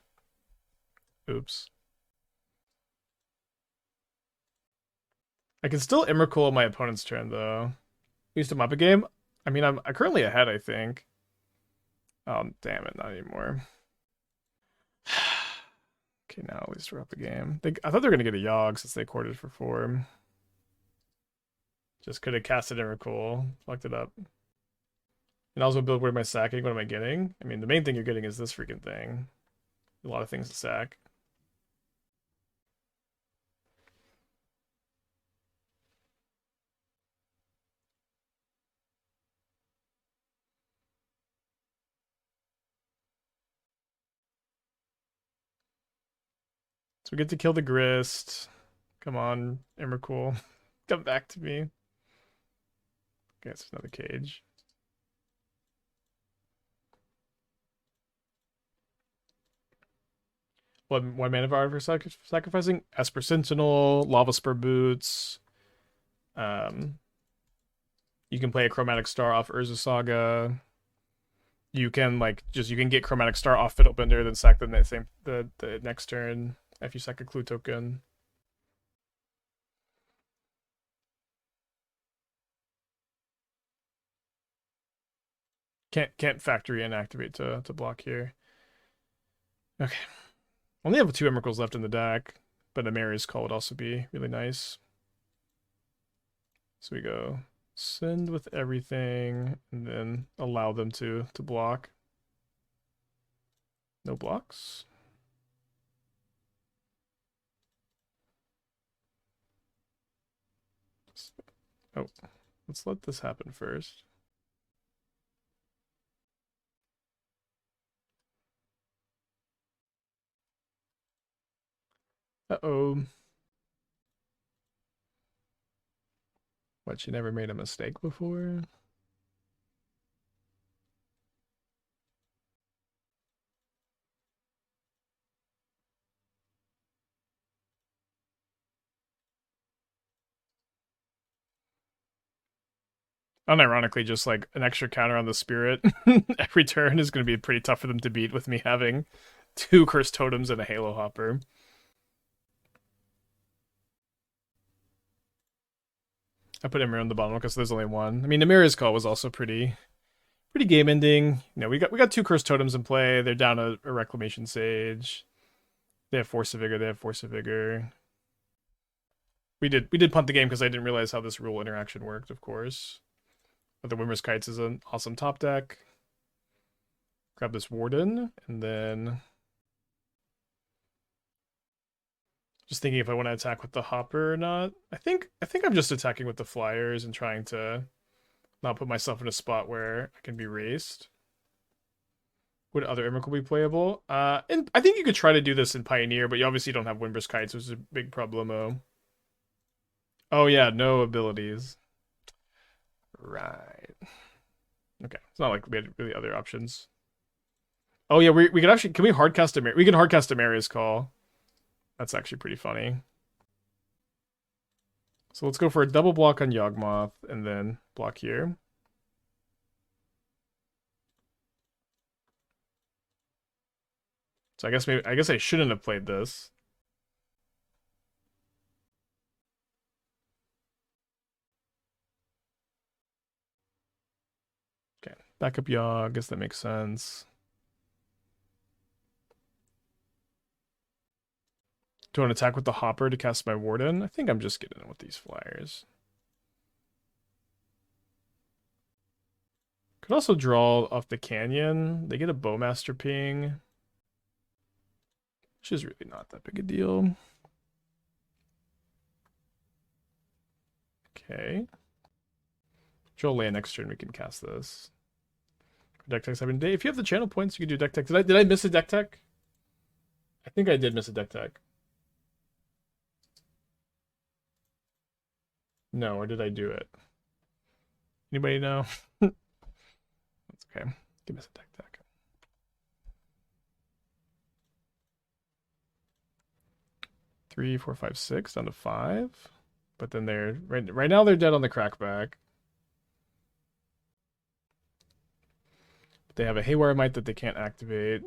Oops. I can still Emrakul on my opponent's turn though. Used him up a game. I mean, I'm currently ahead, I think. Oh damn it, not anymore. Okay, now at least we're up a game. I thought they were gonna get a Yogg since they corded for 4. Just could have casted Emrakul. Fucked it up. And also build where am I sacking? What am I getting? I mean, the main thing you're getting is this freaking thing. A lot of things to sack. we get to kill the Grist. Come on, Emrakul. Come back to me. Okay, it's another cage. One mana of art for sacrificing. Esper Sentinel, Lava Spur Boots. You can play a Chromatic Star off Urza Saga. You can you can get Chromatic Star off Fiddlebender, then sack the next turn if you sack a Clue token. Can't factory and activate to block here. Okay. Only have 2 Emrakuls left in the deck, but Emeria's Call would also be really nice. So we go send with everything, and then allow them to block. No blocks. Oh, let's let this happen first. Uh-oh. What, she never made a mistake before? Unironically, just like an extra counter on the Spirit every turn is going to be pretty tough for them to beat with me having 2 Cursed Totems and a Halo Hopper. I put Emeria on the bottom because there's only one. I mean, Emeria's Call was also pretty game ending. You know, we got 2 Cursed Totems in play. They're down a Reclamation Sage. They have Force of Vigor. They have Force of Vigor. We did punt the game because I didn't realize how this rule interaction worked, of course. But the Windbrisk Heights is an awesome top deck. Grab this Warden, and then just thinking if I want to attack with the Hopper or not. I think I'm just attacking with the Flyers and trying to not put myself in a spot where I can be raced. Would other Emrakul be playable? And I think you could try to do this in Pioneer, but you obviously don't have Windbrisk Heights, which is a big problemo. Oh yeah, no abilities. Right. Okay, it's not like we had really other options. Oh yeah, we could actually, can we hardcast Emeria? We can hardcast Emeria's Call. That's actually pretty funny. So let's go for a double block on Yawgmoth and then block here. So I guess I shouldn't have played this. Okay, backup Yaw, I guess that makes sense. Do I want to attack with the Hopper to cast my Warden? I think I'm just getting in with these Flyers. Could also draw off the Canyon. They get a Bowmaster ping, which is really not that big a deal. Okay. Draw land next turn, we can cast this. Deck techs having day. If you have the channel points, you can do deck tech. Did I miss a deck tech? I think I did miss a deck tech. No, or did I do it? Anybody know? That's okay. Give us a deck tech. Three, four, five, six, down to 5. But then they're right now they're dead on the crackback. They have a Haywire Might that they can't activate.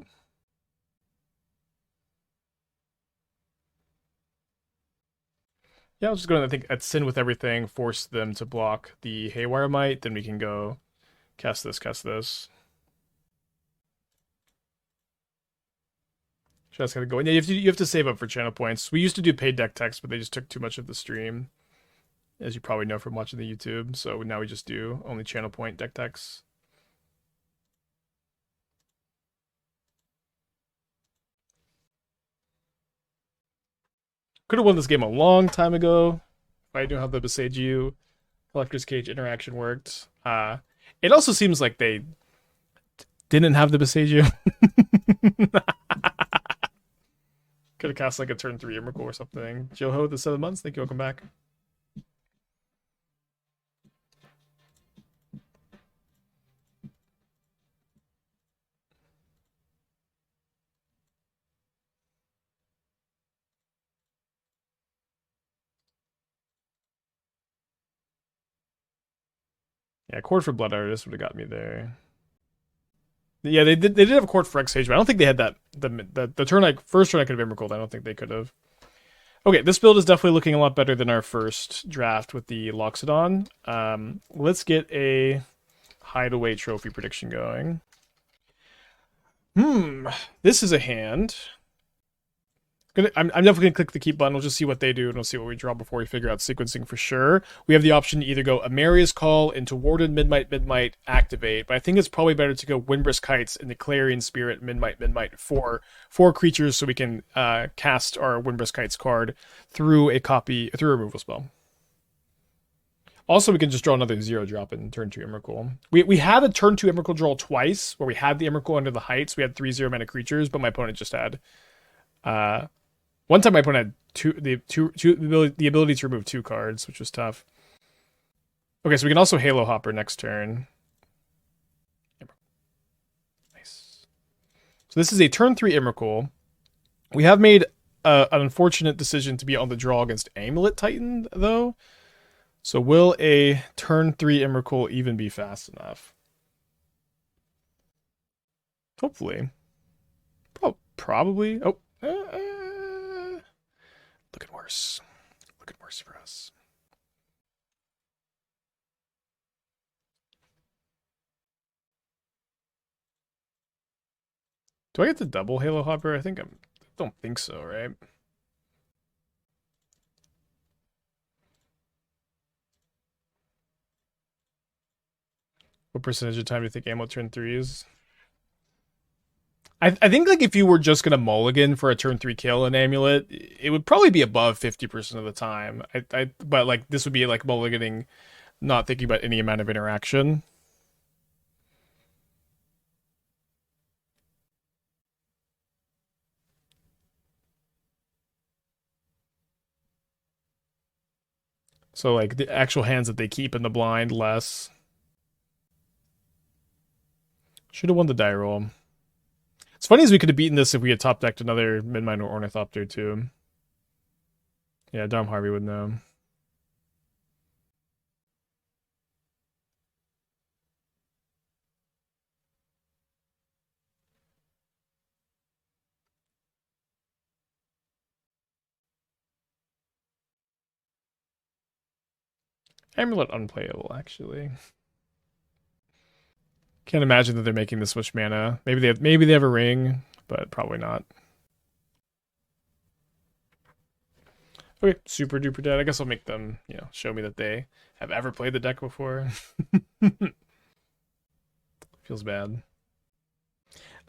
Yeah, I was just going to think at Sin with everything, force them to block the Haywire Might, then we can go cast this, cast this. Just gotta go. Yeah, you have to save up for channel points. We used to do paid deck techs, but they just took too much of the stream, as you probably know from watching the YouTube. So now we just do only channel point deck techs. Could have won this game a long time ago if I knew how the Besage Collector's Cage interaction worked. It also seems like they didn't have the Besage. Could have cast like a turn 3 Emrakul or something. Joho, the 7 months. Thank you. Welcome back. Yeah, Chord for Blood Artist would have got me there. Yeah, they did have a Chord for X-Sage, but I don't think they had that the turn first turn I could have Emrakul. I don't think they could have. Okay, this build is definitely looking a lot better than our first draft with the Loxodon. Let's get a Hideaway trophy prediction going. This is a hand. I'm definitely going to click the keep button. We'll just see what they do, and we'll see what we draw before we figure out sequencing for sure. We have the option to either go Emeria's Call into Warden, Midnight, activate, but I think it's probably better to go Windbrisk Heights into Clarion Spirit, Midnight, for 4 creatures so we can cast our Windbrisk Heights card through a removal spell. Also, we can just draw another 0-drop in turn 2 Emrakul. We had a turn 2 Emrakul draw twice, where we had the Emrakul under the Heights. We had 3 0-mana creatures, but my opponent just had... one time my opponent had the ability to remove 2 cards, which was tough. Okay, so we can also Halo Hopper next turn. Nice. So this is a turn 3 Emrakul. We have made an unfortunate decision to be on the draw against Amulet Titan, though. So will a turn 3 Emrakul even be fast enough? Hopefully. Probably. Oh. Looking worse. Looking worse for us. Do I get to double Halo Hopper? I don't think so, right? What percentage of time do you think Amulet turn 3 is? I think like if you were just gonna mulligan for a turn 3 kill in Amulet, it would probably be above 50% of the time. But like this would be like mulliganing, not thinking about any amount of interaction. So like the actual hands that they keep in the blind less. Should have won the die roll. It's funny as we could have beaten this if we had top decked another Midnight or Ornithopter too. Yeah, Dom Harvey would know. Amulet unplayable, actually. Can't imagine that they're making this much mana. Maybe they have a ring, but probably not. Okay, super duper dead. I guess I'll make them, show me that they have ever played the deck before. Feels bad.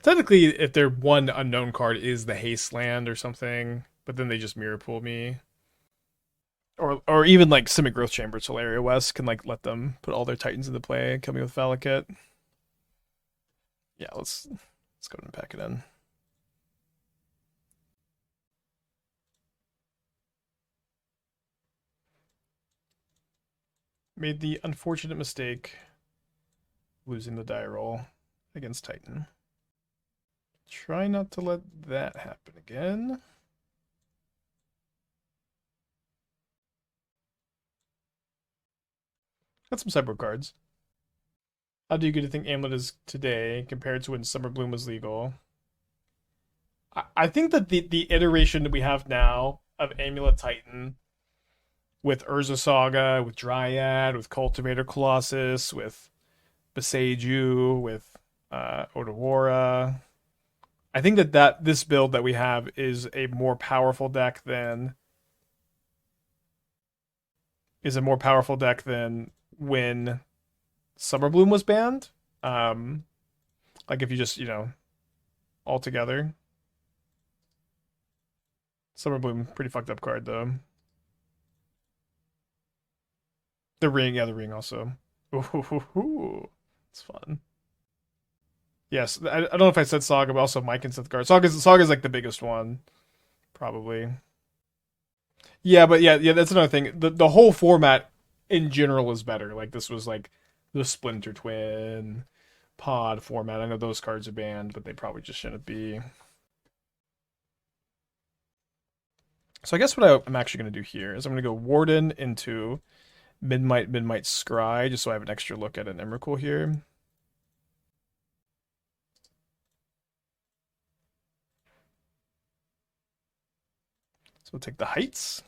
Technically, if their one unknown card is the haste land or something, but then they just mirror pool me. Or even like Simic Growth Chamber Solaria West can like let them put all their Titans into play and kill me with Valakut. Yeah, let's go and pack it in. Made the unfortunate mistake losing the die roll against Titan. Try not to let that happen again. Got some sideboard cards. How do you get to think Amulet is today compared to when Summer Bloom was legal? I think that the iteration that we have now of Amulet Titan with Urza Saga, with Dryad, with Cultivator Colossus, with Beseiju, with Odawara. I think that this build that we have is a more powerful deck than when Summer Bloom was banned. Like if you just, all together. Summer Bloom, pretty fucked up card though. The ring also. Ooh, it's fun. Yes, I don't know if I said Saga, but also Mike and Sith Guard. Saga's like the biggest one. probably. Yeah, but yeah, that's another thing. The whole format in general is better. Like this was like the Splinter Twin pod format. I know those cards are banned, but they probably just shouldn't be. So I guess what I'm actually going to do here is I'm going to go Warden into Midnight Scry, just so I have an extra look at an Emrakul here. So we'll take the Heights.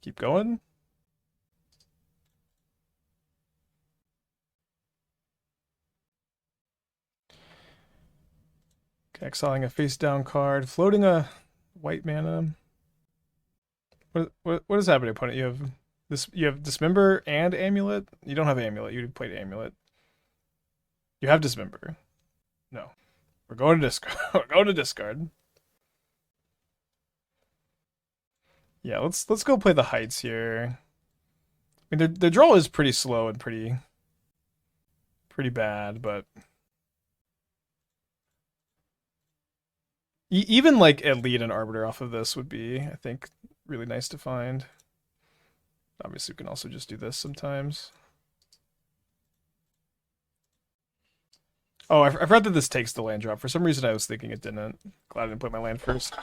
Keep going. Okay, exiling a face down card, floating a white mana. What is happening, opponent? You have this. You have Dismember and Amulet. You don't have Amulet. You played Amulet. You have Dismember. No, we're going to discard. We're going to discard. Yeah, let's go play the Heights here. I mean, their draw is pretty slow and pretty bad, but even like a Leonin Arbiter off of this would be, I think, really nice to find. Obviously, we can also just do this sometimes. Oh, I forgot that this takes the land drop. For some reason, I was thinking it didn't. Glad I didn't play my land first.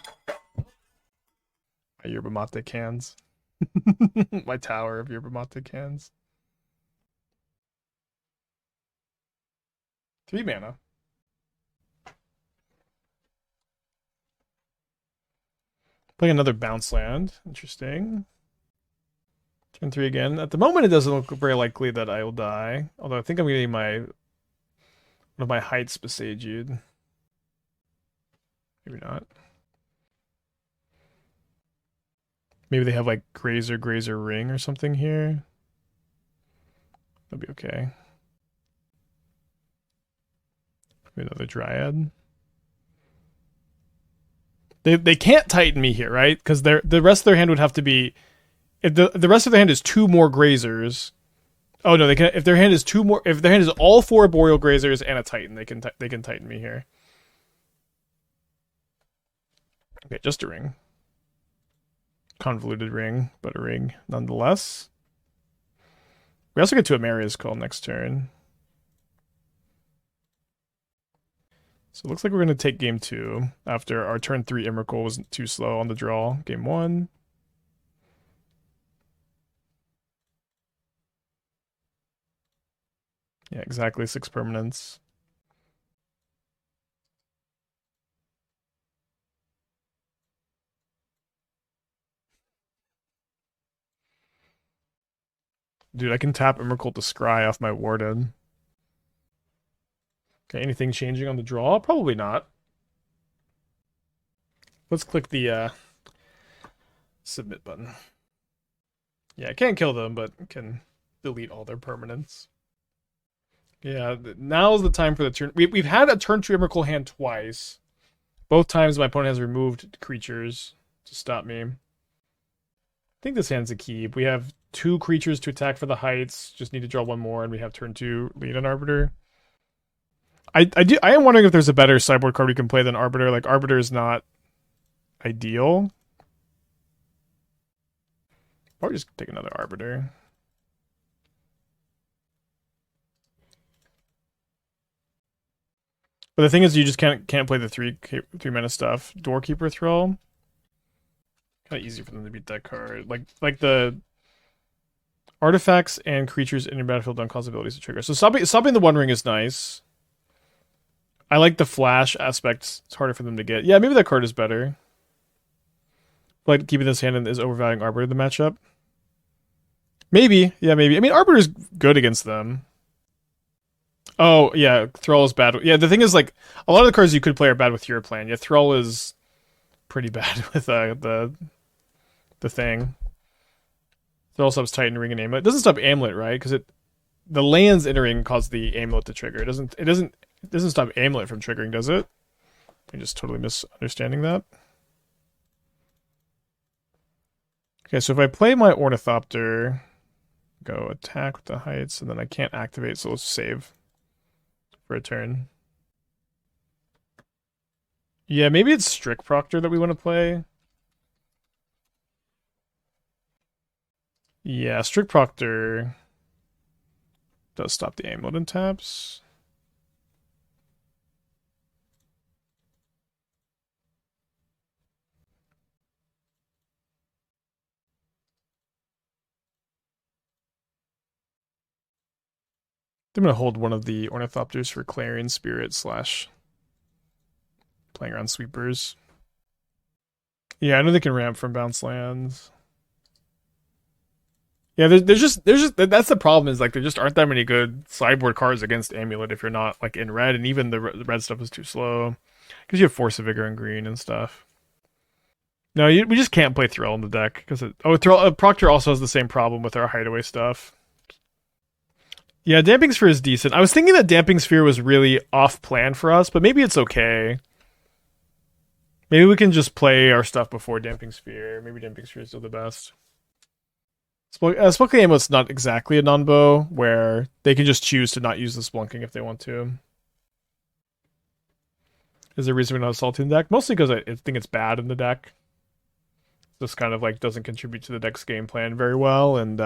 My yerba mate cans. My tower of yerba mate cans. 3 mana. Playing another bounce land. Interesting. Turn 3 again. At the moment, it doesn't look very likely that I will die. Although I think I'm getting one of my Heights Besaged. Maybe not. Maybe they have like Grazer Ring or something here. That'll be okay. Maybe another Dryad. They can't Titan me here, right? Because the rest of their hand would have to be, if the rest of their hand is 2 more Grazers. Oh no, they can. If their hand is 2 more, if their hand is all 4 Boreal Grazers and a Titan, they can Titan me here. Okay, just a ring. Convoluted ring, but a ring nonetheless. We also get to Emeria's Call next turn. So it looks like we're going to take game 2 after our turn 3 Emrakul was too slow on the draw. Game 1. Yeah, exactly 6 permanents. Dude, I can tap Emrakul to scry off my Warden. Okay, anything changing on the draw? Probably not. Let's click the submit button. Yeah, I can't kill them, but can delete all their permanents. Yeah, now's the time for the turn. We've had a turn 2 Emrakul hand twice. Both times my opponent has removed creatures to stop me. I think this hand's a keep. We have 2 creatures to attack for the Heights. Just need to draw 1 more, and we have turn 2 Leonin Arbiter. I am wondering if there's a better sideboard card we can play than Arbiter. Like, Arbiter is not ideal. Or just take another Arbiter. But the thing is, you just can't play the 3 mana stuff. Doorkeeper Thrall. Kind of easy for them to beat that card. Like the artifacts and creatures in your battlefield don't cause abilities to trigger. So stopping the One Ring is nice. I like the flash aspect. It's harder for them to get. Yeah, maybe that card is better. Like keeping this hand is overvaluing Arbiter the matchup. Maybe. Yeah, maybe. I mean, Arbiter's good against them. Oh, yeah, Thrall is bad. Yeah, the thing is, like, a lot of the cards you could play are bad with your plan. Yeah, Thrall is pretty bad with the thing. Thrall stops Titan, Ring, and Amulet. It doesn't stop Amulet, right? Because the lands entering cause the Amulet to trigger. It doesn't stop Amulet from triggering, does it? I'm just totally misunderstanding that. Okay, so if I play my Ornithopter, go attack with the Heights, and then I can't activate, so let's save for a turn. Yeah, maybe it's Strict Proctor that we want to play. Yeah, Strict Proctor does stop the amulet and taps. I'm gonna hold one of the Ornithopters for Clarion Spirit slash playing around sweepers. Yeah, I know they can ramp from bounce lands. Yeah, there's just that's the problem is like there just aren't that many good sideboard cards against Amulet if you're not like in red, and even the red stuff is too slow because you have Force of Vigor and green and stuff. No, we just can't play Thrill in the deck because Proctor also has the same problem with our Hideaway stuff. Yeah, Damping Sphere is decent. I was thinking that Damping Sphere was really off plan for us, but maybe it's okay. Maybe we can just play our stuff before Damping Sphere. Maybe Damping Sphere is still the best. Splunking Amulet's not exactly a non-bow, where they can just choose to not use the Splunking if they want to. Is there a reason we don't have Salty in the deck? Mostly because I think it's bad in the deck. This kind of like doesn't contribute to the deck's game plan very well, and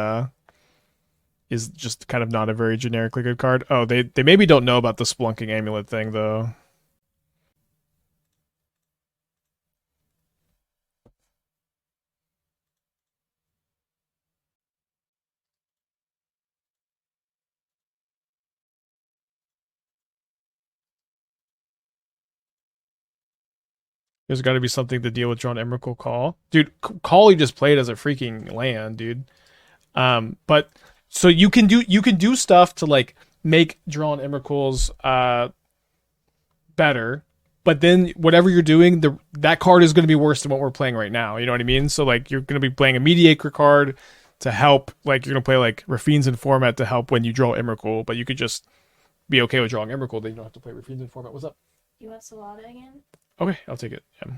is just kind of not a very generically good card. Oh, they maybe don't know about the Splunking Amulet thing, though. There's got to be something to deal with Drawn Emrakul Call. Dude, Call you just played as a freaking land, dude. But so you can do stuff to like make Drawn Emrakul's better, but then whatever you're doing, that card is going to be worse than what we're playing right now. You know what I mean? So like you're going to be playing a Mediacre card to help, like you're going to play like Rafine's in format to help when you draw Emrakul, but you could just be okay with drawing Emrakul, then you don't have to play Rafine's in format. What's up? You want Salada again? Okay, I'll take it. Yeah.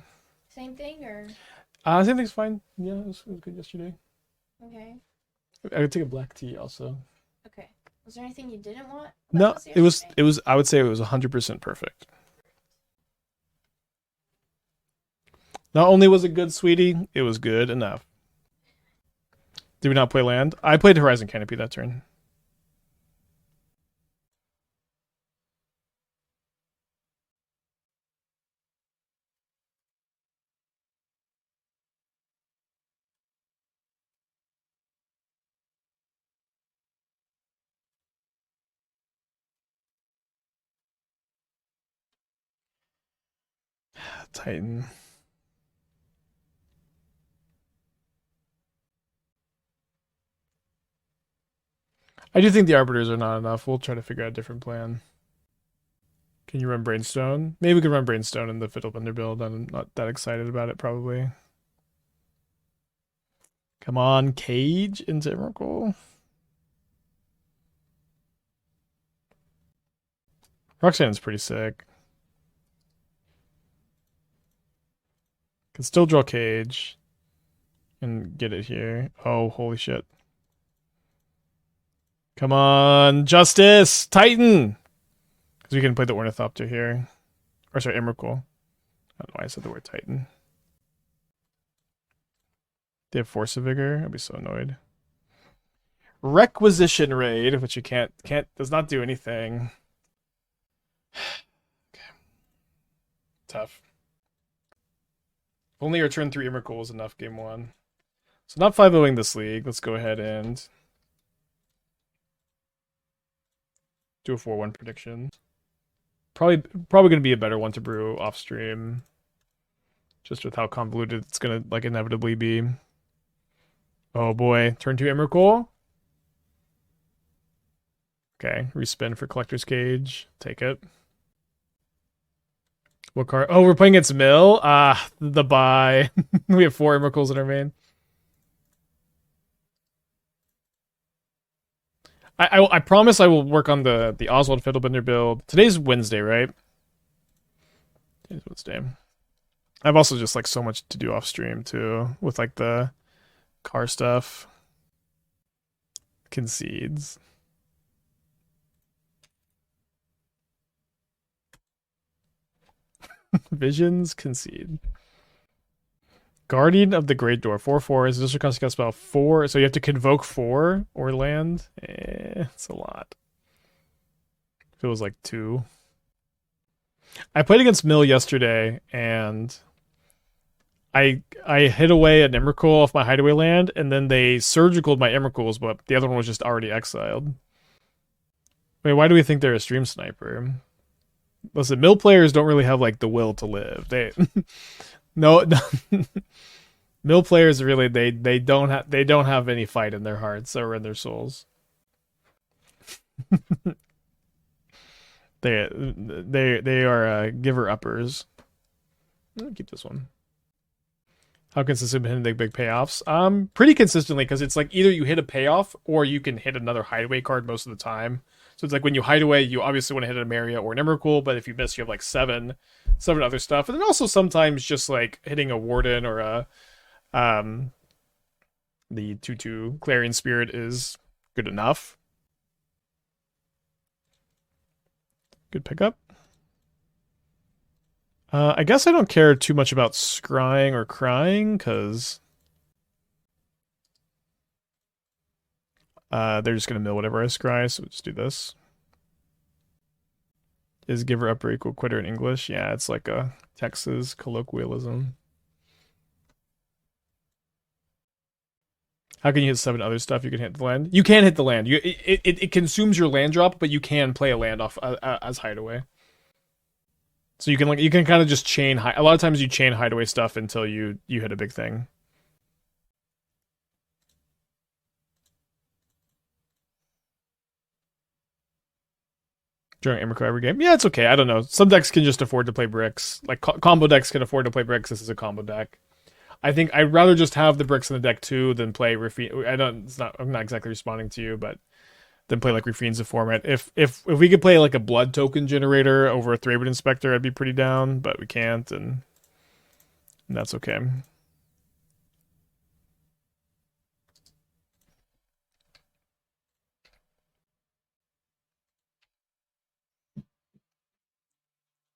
Same thing or? Same thing's fine. Yeah, it was good yesterday. Okay. I could take a black tea also. Okay. Was there anything you didn't want? No, it was I would say it was 100% perfect. Not only was it good, sweetie, it was good enough. Did we not play land? I played Horizon Canopy that turn. Titan. I do think the Arbiters are not enough. We'll try to figure out a different plan. Can you run Brainstone? Maybe we can run Brainstone in the Fiddlebender build. I'm not that excited about it, probably. Come on, Cage into Emrakul. Roxanne's pretty sick. Can still draw Cage. And get it here. Oh, holy shit. Come on, Justice! Titan! Because we can play the Ornithopter here. Or sorry, Emrakul. I don't know why I said the word Titan. They have Force of Vigor. I'd be so annoyed. Requisition Raid, which you can't does not do anything. Okay. Tough. If only our turn 3 Emrakul was enough game 1. So not 5-0ing this league. Let's go ahead and do a 4-1 prediction. Probably going to be a better one to brew off stream. Just with how convoluted it's going to like inevitably be. Oh boy, turn 2 Emrakul. Okay, respin for Collector's Cage. Take it. What card? Oh, we're playing against Mill? The bye. We have 4 Emrakuls in our main. I promise I will work on the Oswald Fiddlebender build. Today's Wednesday, right? Today's Wednesday. I've also just like so much to do off stream too, with like the car stuff. Concedes. Visions concede. Guardian of the Great Door, 4/4 is this cost cast spell 4, so you have to convoke 4 or land. It's a lot. Feels like 2. I played against Mill yesterday, and I hid away an Emrakul off my Hideaway land, and then they surgicaled my Emrakuls, but the other one was just already exiled. Wait, why do we think they're a stream sniper? Listen, Mill players don't really have like the will to live. They no, Mill players really they don't have any fight in their hearts or in their souls. They are giver uppers. I'll keep this one. How consistent hitting the big payoffs? Pretty consistently, because it's like either you hit a payoff or you can hit another hideaway card most of the time. So it's like when you hide away, you obviously want to hit an Emeria or an Emrakul, but if you miss, you have like seven other stuff. And then also sometimes just like hitting a Warden or a the 2/2 Clarion Spirit is good enough. Good pickup. I guess I don't care too much about scrying or crying, because they're just going to mill whatever I scry, so we'll just do this. Is giver upper equal quitter in English? Yeah, it's like a Texas colloquialism. How can you hit 7 other stuff? You can hit the land. You can hit the land. It consumes your land drop, but you can play a land off as hideaway. So you can kind of just chain a lot of times you chain hideaway stuff until you hit a big thing. During Emrakul every game, yeah, it's okay. I don't know. Some decks can just afford to play bricks. Like combo decks can afford to play bricks. This is a combo deck. I think I'd rather just have the bricks in the deck too than play Rafine. I'm not exactly responding to you, but than play like Rafine's a format. If we could play like a blood token generator over a Thraben Inspector, I'd be pretty down, but we can't, and that's okay.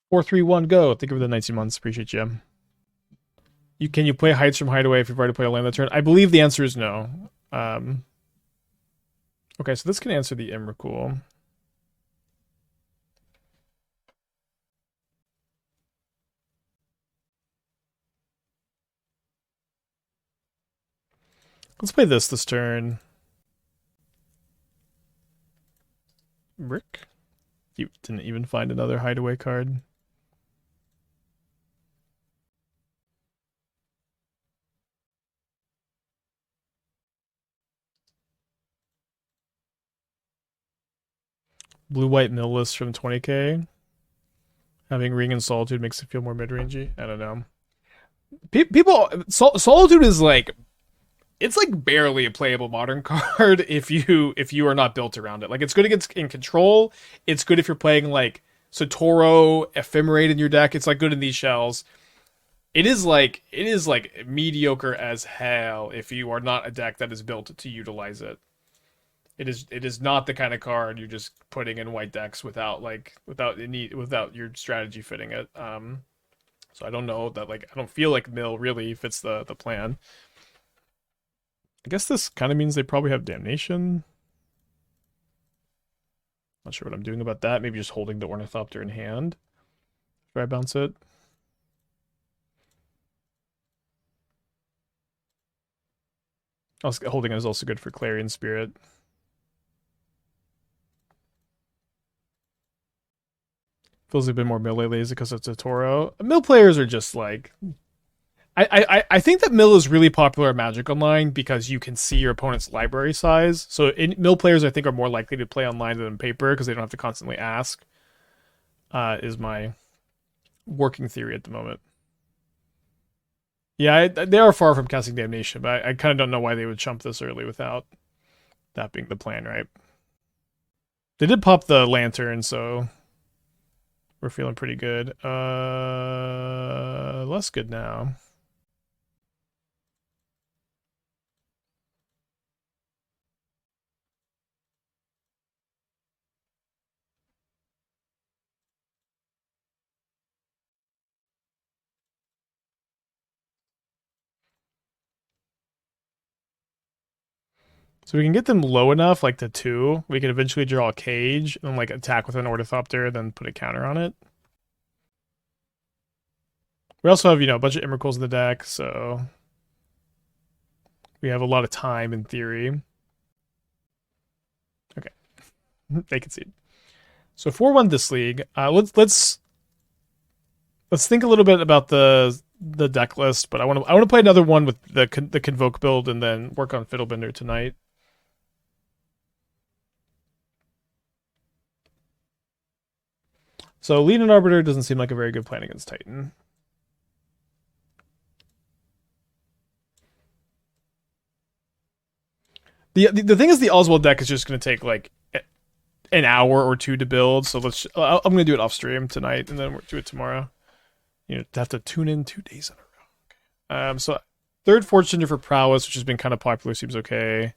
Four, three, one, go. Thank you for the 19 months. Appreciate you. Can you play Heights from Hideaway if you've already played a land that turn? I believe the answer is no. Okay, so this can answer the Emrakul. Let's play this turn. Brick? You didn't even find another Hideaway card. Blue-white mill list from 20k. Having Ring and Solitude makes it feel more mid-rangey. I don't know. Solitude is like, it's like barely a playable modern card if you are not built around it. Like, it's good against in control. It's good if you're playing like Satoro, Ephemerate in your deck. It's like good in these shells. It is like mediocre as hell if you are not a deck that is built to utilize it. It is not the kind of card you're just putting in white decks without your strategy fitting it. So I don't know that, like, I don't feel like Mill really fits the plan. I guess this kind of means they probably have Damnation. Not sure what I'm doing about that. Maybe just holding the Ornithopter in hand. Try bounce it. Also, holding it is also good for Clarion Spirit. Feels a bit more melee lazy because it's a Toro. Mill players are just like, I think that Mill is really popular at Magic Online because you can see your opponent's library size. So Mill players, I think, are more likely to play online than on paper because they don't have to constantly ask. Is my working theory at the moment. Yeah, they are far from casting Damnation, but I kind of don't know why they would chump this early without that being the plan, right? They did pop the Lantern, so we're feeling pretty good. Less good now. So we can get them low enough, like to 2. We can eventually draw a cage and like attack with an Ornithopter, then put a counter on it. We also have, a bunch of Emrakuls in the deck, so we have a lot of time in theory. Okay, they concede. So 4-1 this league. Let's think a little bit about the deck list, but I want to play another one with the Convoke build and then work on Fiddlebender tonight. So Leonin Arbiter doesn't seem like a very good plan against Titan. The thing is, the Oswald deck is just going to take like an hour or 2 to build. So I'm going to do it off stream tonight, and then we'll do it tomorrow. Have to tune in 2 days in a row. Okay. So 3rd Forge-Tender for Prowess, which has been kind of popular, seems okay.